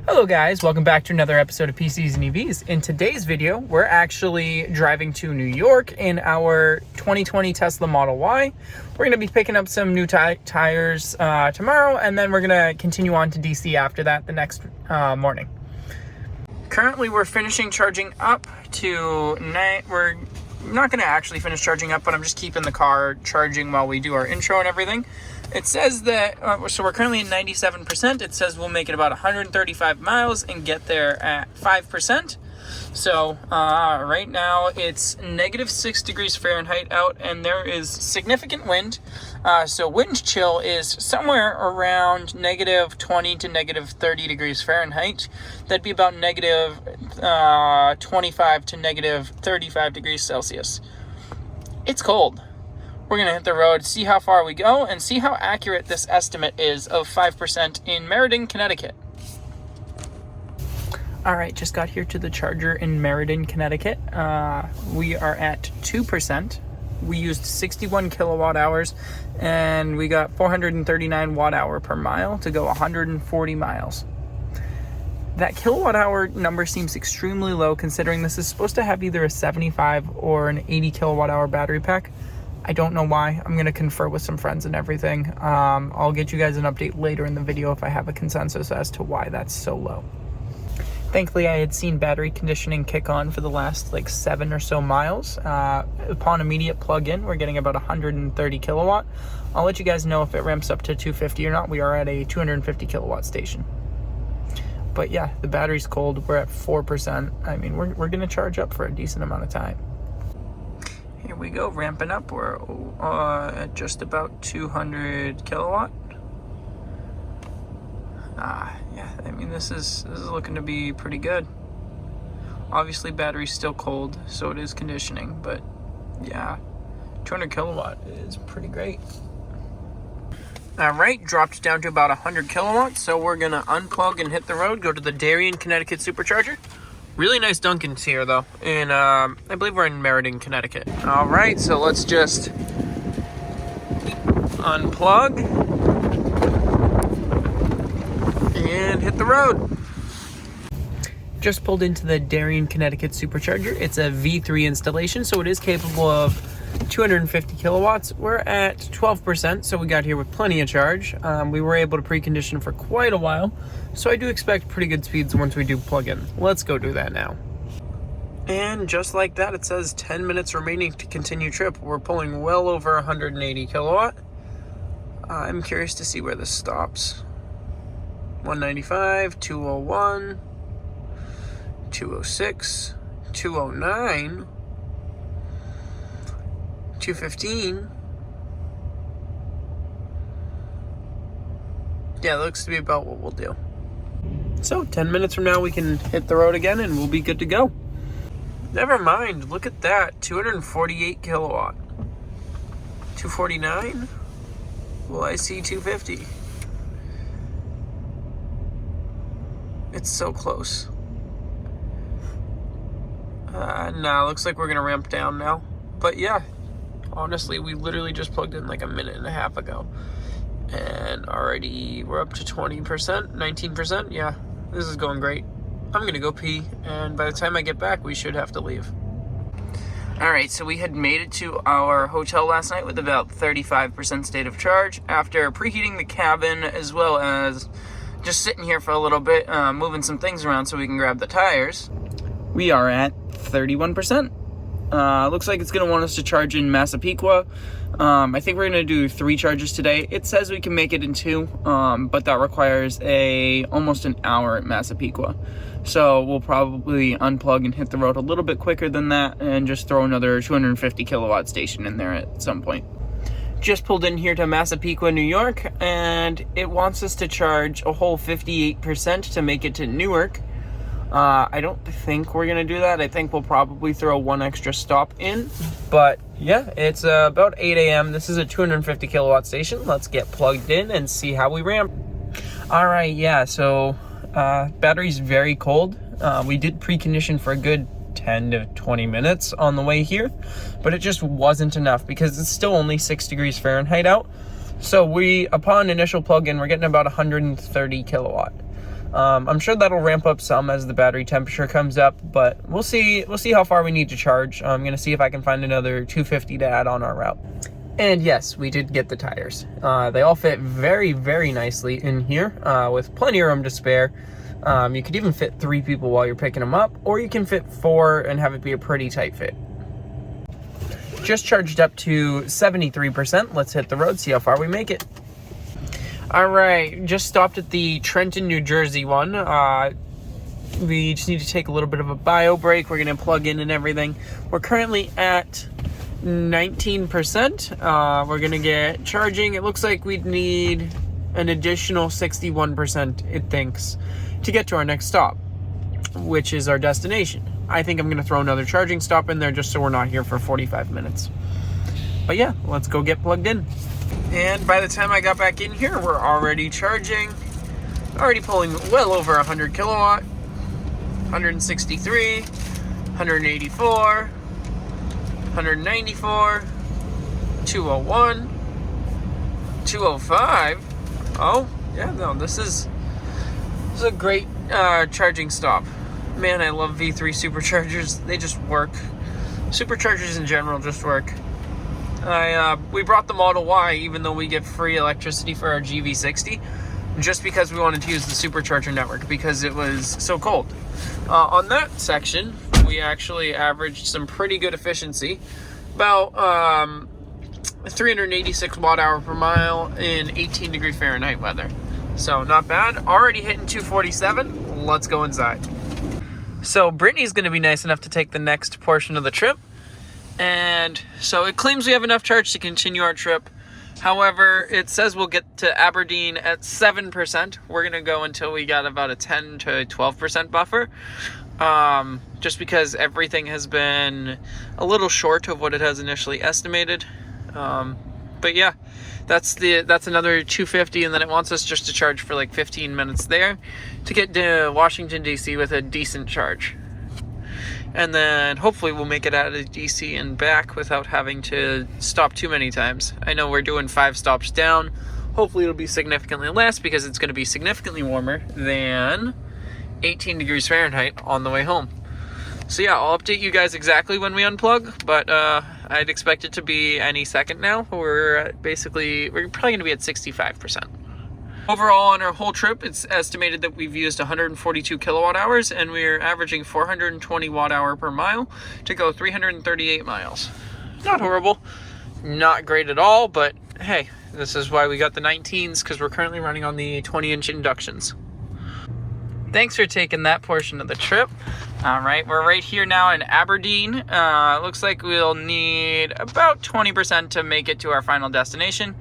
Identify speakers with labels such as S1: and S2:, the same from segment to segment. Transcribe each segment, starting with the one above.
S1: Hello guys, welcome back to another episode of PCs and EVs. In today's video, we're actually driving to New York in our 2020 Tesla Model Y. We're going to be picking up some new tires tomorrow, and then we're going to continue on to DC after that the next morning. Currently, we're finishing charging up to we're not going to actually finish charging up, but I'm just keeping the car charging while we do our intro and everything. It says that, so we're currently at 97%. It says we'll make it about 135 miles and get there at 5%. So right now it's -6 degrees Fahrenheit out, and there is significant wind. So wind chill is somewhere around -20 to -30 degrees Fahrenheit. That'd be about -25 to -35 degrees Celsius. It's cold. We're going to hit the road, see how far we go, and see how accurate this estimate is of 5% in Meriden, Connecticut. All right, just got here to the charger in Meriden, Connecticut. We are at 2%. We used 61 kilowatt hours, and we got 439 watt hour per mile to go 140 miles. That kilowatt hour number seems extremely low, considering this is supposed to have either a 75 or an 80 kilowatt hour battery pack. I don't know why. I'm going to confer with some friends and everything. I'll get you guys an update later in the video if I have a consensus as to why that's so low. Thankfully, I had seen battery conditioning kick on for the last 7 or so miles. Upon immediate plug-in, we're getting about 130 kilowatt. I'll let you guys know if it ramps up to 250 or not. We are at a 250 kilowatt station. But yeah, the battery's cold. We're at 4%. I mean, we're going to charge up for a decent amount of time. Here we go, ramping up. We're at just about 200 kilowatt. Yeah, I mean, this is looking to be pretty good. Obviously, battery's still cold, so it is conditioning, but yeah, 200 kilowatt is pretty great. All right, dropped down to about 100 kilowatts, so we're gonna unplug and hit the road, go to the Darien, Connecticut supercharger. Really nice Dunkin's here, though, and I believe we're in Meriden, Connecticut. All right, so let's just unplug and hit the road. Just pulled into the Darien, Connecticut supercharger. It's a V3 installation, so it is capable of 250 kilowatts. We're at 12%, so we got here with plenty of charge. We were able to precondition for quite a while, so I do expect pretty good speeds once we do plug in. Let's go do that now. And just like that, it says 10 minutes remaining to continue trip. We're pulling well over 180 kilowatt. I'm curious to see where this stops. 195, 201, 206, 209, 215. Yeah, that looks to be about what we'll do. So 10 minutes from now we can hit the road again and we'll be good to go. Never mind, look at that, 248 kilowatt. 249? Well, I see 250. It's so close. Nah, looks like we're gonna ramp down now. But yeah, honestly, we literally just plugged in like a minute and a half ago. And already we're up to 20%, 19%. Yeah, this is going great. I'm going to go pee, and by the time I get back, we should have to leave. All right, so we had made it to our hotel last night with about 35% state of charge after preheating the cabin, as well as just sitting here for a little bit, moving some things around so we can grab the tires. We are at 31%. Looks like it's going to want us to charge in Massapequa. I think we're going to do 3 charges today. It says we can make it in 2, but that requires almost an hour at Massapequa. So we'll probably unplug and hit the road a little bit quicker than that and just throw another 250 kilowatt station in there at some point. Just pulled in here to Massapequa, New York, and it wants us to charge a whole 58% to make it to Newark. I don't think we're going to do that. I think we'll probably throw 1 extra stop in. But yeah, it's about 8 a.m. This is a 250 kilowatt station. Let's get plugged in and see how we ramp. All right, yeah, so battery's very cold. We did precondition for a good 10 to 20 minutes on the way here, but it just wasn't enough because it's still only 6 degrees Fahrenheit out. So upon initial plug-in, we're getting about 130 kilowatt. I'm sure that'll ramp up some as the battery temperature comes up, but we'll see how far we need to charge. I'm gonna see if I can find another 250 to add on our route. And yes, we did get the tires. They all fit very, very nicely in here, with plenty of room to spare. You could even fit 3 people while you're picking them up, or you can fit 4 and have it be a pretty tight fit. Just charged up to 73%. Let's hit the road, see how far we make it. All right, just stopped at the Trenton, New Jersey one. We just need to take a little bit of a bio break. We're gonna plug in and everything. We're currently at 19%. We're gonna get charging. It looks like we'd need an additional 61%, it thinks, to get to our next stop, which is our destination. I think I'm gonna throw another charging stop in there just so we're not here for 45 minutes. But yeah, let's go get plugged in. And by the time I got back in here, we're already charging, already pulling well over 100 kilowatt, 163, 184, 194, 201, 205. Oh, yeah, no, this is a great charging stop. Man, I love V3 superchargers. They just work. Superchargers in general just work. We brought the Model Y, even though we get free electricity for our GV60, just because we wanted to use the supercharger network because it was so cold. On that section, we actually averaged some pretty good efficiency, about 386 watt hour per mile in 18 degree Fahrenheit weather. So not bad. Already hitting 247. Let's go inside. So Brittany's going to be nice enough to take the next portion of the trip. And so it claims we have enough charge to continue our trip. However, it says we'll get to Aberdeen at 7%. We're going to go until we got about a 10 to 12% buffer. Just because everything has been a little short of what it has initially estimated. But yeah, that's another 250, and then it wants us just to charge for like 15 minutes there to get to Washington, D.C. with a decent charge. And then hopefully we'll make it out of DC and back without having to stop too many times. I know we're doing 5 stops down. Hopefully it'll be significantly less because it's going to be significantly warmer than 18 degrees Fahrenheit on the way home. So yeah, I'll update you guys exactly when we unplug, but I'd expect it to be any second now. We're probably going to be at 65%. Overall, on our whole trip, it's estimated that we've used 142 kilowatt hours, and we're averaging 420 watt hour per mile to go 338 miles. Not horrible, not great at all, but hey, this is why we got the 19s, because we're currently running on the 20-inch inductions. Thanks for taking that portion of the trip. All right, we're right here now in Aberdeen. Looks like we'll need about 20% to make it to our final destination.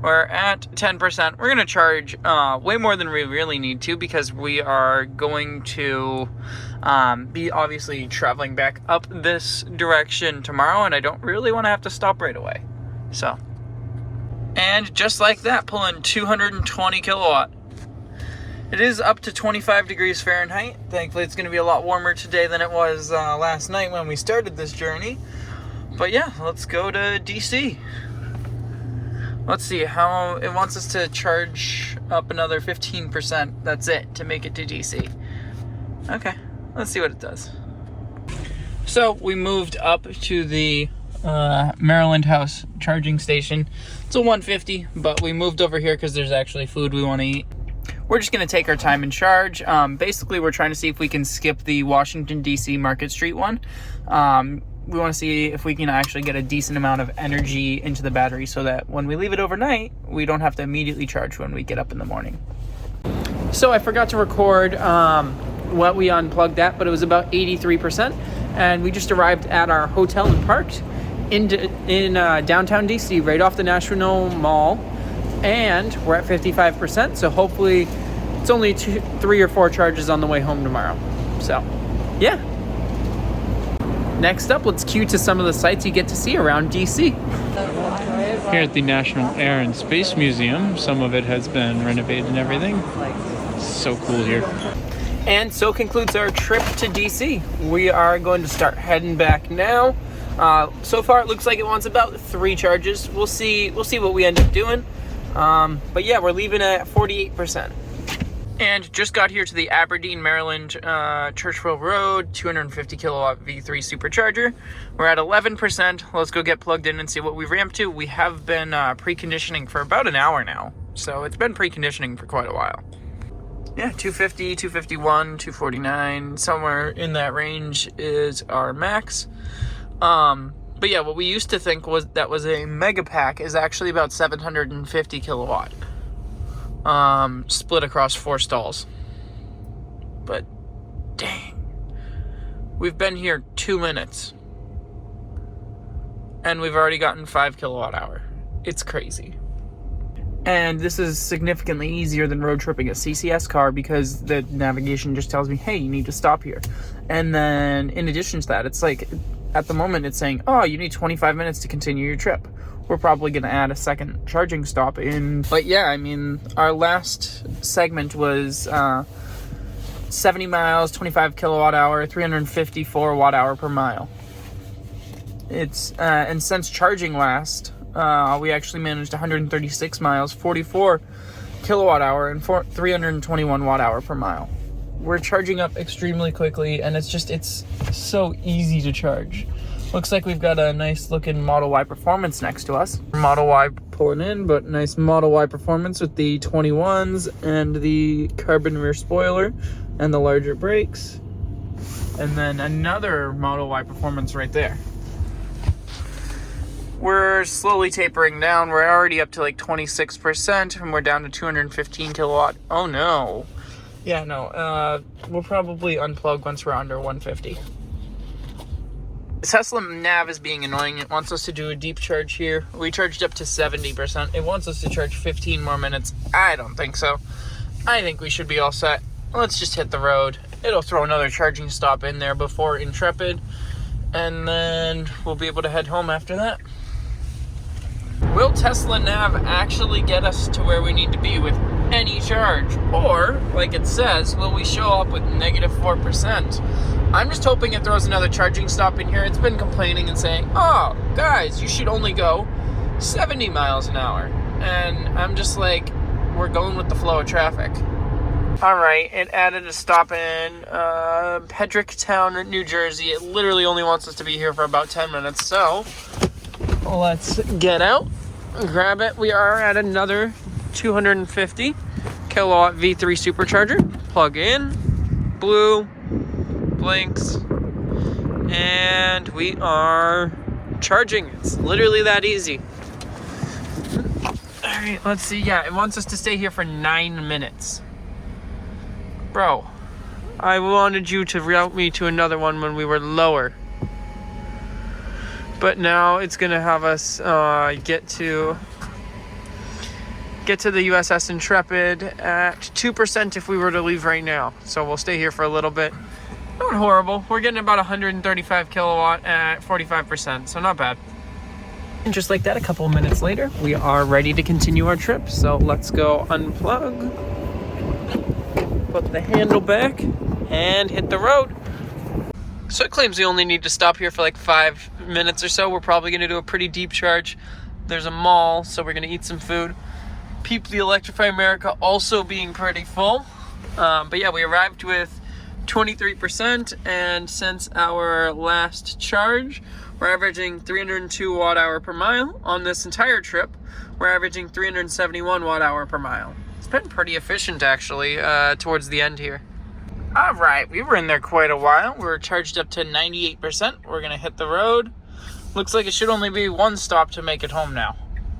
S1: We're at 10%. We're going to charge way more than we really need to because we are going to be obviously traveling back up this direction tomorrow, and I don't really want to have to stop right away. So, and just like that, pulling 220 kilowatt. It is up to 25 degrees Fahrenheit. Thankfully, it's going to be a lot warmer today than it was last night when we started this journey. But yeah, let's go to DC. Let's see how it wants us to charge up another 15%. That's it to make it to DC. Okay, let's see what it does. So we moved up to the Maryland House charging station. It's a 150, but we moved over here because there's actually food we want to eat. We're just going to take our time and charge. Basically, we're trying to see if we can skip the Washington, D.C. Market Street one. We want to see if we can actually get a decent amount of energy into the battery so that when we leave it overnight, we don't have to immediately charge when we get up in the morning. So I forgot to record what we unplugged at, but it was about 83%. And we just arrived at our hotel and parked in downtown DC, right off the National Mall. And we're at 55%, so hopefully it's only 3 or 4 charges on the way home tomorrow. So, yeah. Next up, let's cue to some of the sights you get to see around DC. Here at the National Air and Space Museum, some of it has been renovated and everything. So cool here. And so concludes our trip to DC. We are going to start heading back now. So far, it looks like it wants about 3 charges. We'll see what we end up doing. But yeah, we're leaving at 48%. And just got here to the Aberdeen, Maryland, Churchville Road, 250 kilowatt V3 supercharger. We're at 11%. Let's go get plugged in and see what we've ramped to. We have been preconditioning for about an hour now. So it's been preconditioning for quite a while. Yeah, 250, 251, 249, somewhere in that range is our max. But yeah, what we used to think was that was a mega pack is actually about 750 kilowatt. Split across 4 stalls. But dang, we've been here 2 minutes and we've already gotten 5 kilowatt hour. It's crazy. And this is significantly easier than road tripping a CCS car because the navigation just tells me, hey, you need to stop here. And then in addition to that, it's like at the moment it's saying, oh, you need 25 minutes to continue your trip. We're probably going to add a second charging stop in. But yeah, I mean, our last segment was 70 miles, 25 kilowatt hour, 354 watt hour per mile. It's and since charging last, we actually managed 136 miles, 44 kilowatt hour, and 321 watt hour per mile. We're charging up extremely quickly, and it's so easy to charge. Looks like we've got a nice looking Model Y Performance next to us. Model Y pulling in, but nice Model Y Performance with the 21s and the carbon rear spoiler and the larger brakes. And then another Model Y Performance right there. We're slowly tapering down. We're already up to like 26% and we're down to 215 kilowatt. Oh no. Yeah, no. We'll probably unplug once we're under 150. Tesla nav is being annoying. It wants us to do a deep charge here. We charged up to 70%. It wants us to charge 15 more minutes. I don't think so. I think we should be all set. Let's just hit the road. It'll throw another charging stop in there before Intrepid, and then we'll be able to head home after that. Will Tesla nav actually get us to where we need to be with any charge? Or, like it says, will we show up with negative 4%? I'm just hoping it throws another charging stop in here. It's been complaining and saying, oh, guys, you should only go 70 miles an hour. And I'm just like, we're going with the flow of traffic. All right, it added a stop in Pedricktown, New Jersey. It literally only wants us to be here for about 10 minutes. So let's get out, grab it. We are at another 250 kilowatt V3 supercharger. Plug in, blue, blinks, and we are charging. It's literally that easy. All right, let's see. Yeah, it wants us to stay here for 9 minutes. Bro, I wanted you to route me to another one when we were lower. But now it's gonna have us get to the USS Intrepid at 2% if we were to leave right now. So we'll stay here for a little bit. Not horrible. We're getting about 135 kilowatt at 45%, so not bad. And just like that, a couple of minutes later, we are ready to continue our trip. So let's go unplug, put the handle back, and hit the road. So it claims we only need to stop here for like 5 minutes or so. We're probably going to do a pretty deep charge. There's a mall, so we're going to eat some food. Peep the Electrify America also being pretty full. But yeah, we arrived with 23%, and since our last charge, we're averaging 302 watt hour per mile. On this entire trip, we're averaging 371 watt hour per mile. It's been pretty efficient actually towards the end here. All right, we were in there quite a while. We're charged up to 98%. We're gonna hit the road. Looks like it should only be one stop to make it home now.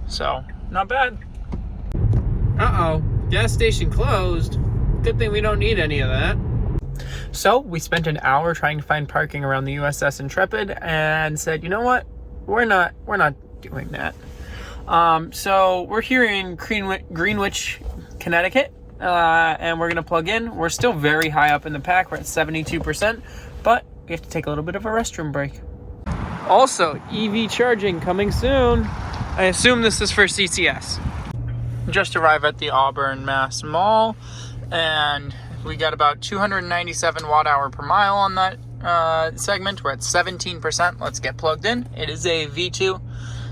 S1: So, not bad. Uh-oh, gas station closed. Good thing we don't need any of that. So, we spent an hour trying to find parking around the USS Intrepid and said, you know what? We're not doing that. So, we're here in Greenwich, Connecticut. And we're going to plug in. We're still very high up in the pack. We're at 72%, but we have to take a little bit of a restroom break. Also, EV charging coming soon. I assume this is for CCS. Just arrived at the Auburn, Mass Mall, and we got about 297 watt hour per mile on that segment. We're at 17%. Let's get plugged in. It is a V2.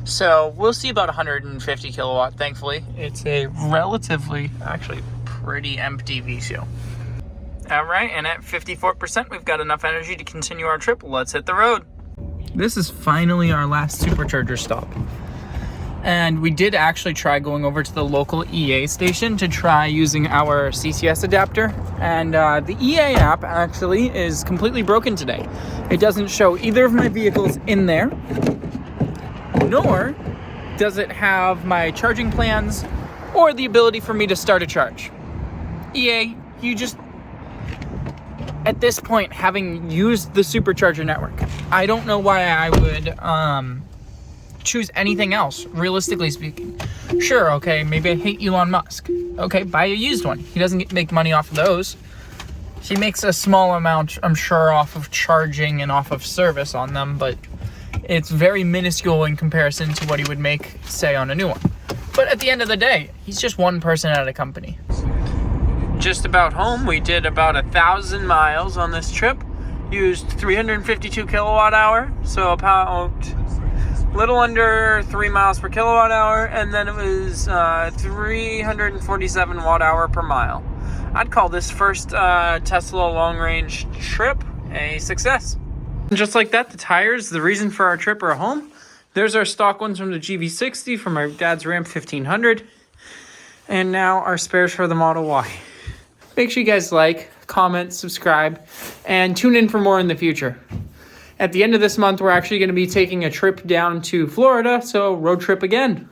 S1: So we'll see about 150 kilowatt, thankfully. It's a relatively, actually pretty empty VCO. All right, and at 54%, we've got enough energy to continue our trip. Let's hit the road. This is finally our last supercharger stop. And we did actually try going over to the local EA station to try using our CCS adapter. And the EA app actually is completely broken today. It doesn't show either of my vehicles in there, nor does it have my charging plans or the ability for me to start a charge. EA, you just, at this point, having used the supercharger network, I don't know why I would choose anything else, realistically speaking. Sure, okay, maybe I hate Elon Musk. Okay, buy a used one. He doesn't make money off of those. He makes a small amount, I'm sure, off of charging and off of service on them, but it's very minuscule in comparison to what he would make, say, on a new one. But at the end of the day, he's just one person at a company. Just about home. We did about 1,000 miles on this trip. Used 352 kilowatt hour, so about little under 3 miles per kilowatt hour, and then it was 347 watt hour per mile. I'd call this first Tesla long range trip a success. And just like that, the tires, the reason for our trip, are home. There's our stock ones from the GV60 from my dad's Ram 1500, and now our spares for the Model Y. Make sure you guys like, comment, subscribe, and tune in for more in the future. At the end of this month, we're actually going to be taking a trip down to Florida, so road trip again.